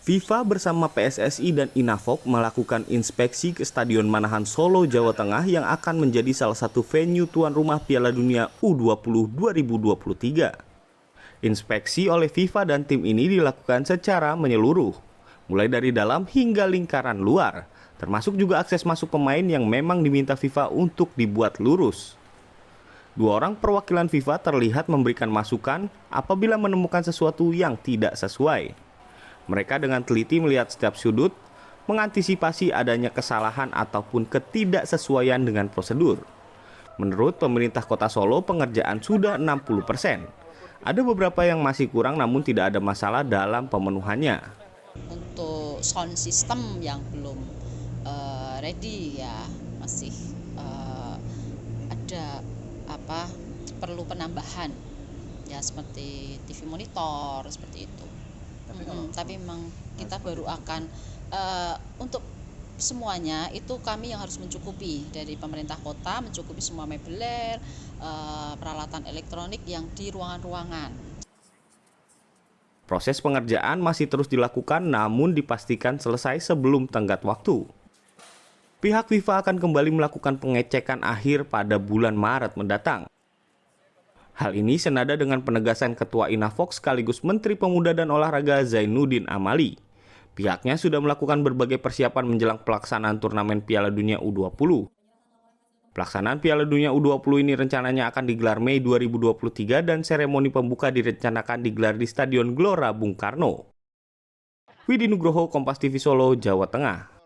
FIFA bersama PSSI dan Inafok melakukan inspeksi ke Stadion Manahan Solo, Jawa Tengah yang akan menjadi salah satu venue tuan rumah Piala Dunia U20 2023. Inspeksi oleh FIFA dan tim ini dilakukan secara menyeluruh, mulai dari dalam hingga lingkaran luar, termasuk juga akses masuk pemain yang memang diminta FIFA untuk dibuat lurus. Dua orang perwakilan FIFA terlihat memberikan masukan apabila menemukan sesuatu yang tidak sesuai. Mereka dengan teliti melihat setiap sudut, mengantisipasi adanya kesalahan ataupun ketidaksesuaian dengan prosedur. Menurut pemerintah Kota Solo, pengerjaan sudah 60%. Ada beberapa yang masih kurang namun tidak ada masalah dalam pemenuhannya. Untuk sound system yang belum ready ya, masih ada perlu penambahan ya, seperti TV monitor seperti itu. Tapi memang kita baru akan untuk semuanya itu kami yang harus mencukupi dari pemerintah kota, mencukupi semua mebeler, peralatan elektronik yang di ruangan-ruangan. Proses pengerjaan masih terus dilakukan namun dipastikan selesai sebelum tenggat waktu. Pihak FIFA akan kembali melakukan pengecekan akhir pada bulan Maret mendatang. Hal ini senada dengan penegasan Ketua Inafok sekaligus Menteri Pemuda dan Olahraga Zainuddin Amali. Pihaknya sudah melakukan berbagai persiapan menjelang pelaksanaan turnamen Piala Dunia U20. Pelaksanaan Piala Dunia U20 ini rencananya akan digelar Mei 2023 dan seremoni pembuka direncanakan digelar di Stadion Gelora Bung Karno. Widi Nugroho, Kompas TV Solo, Jawa Tengah.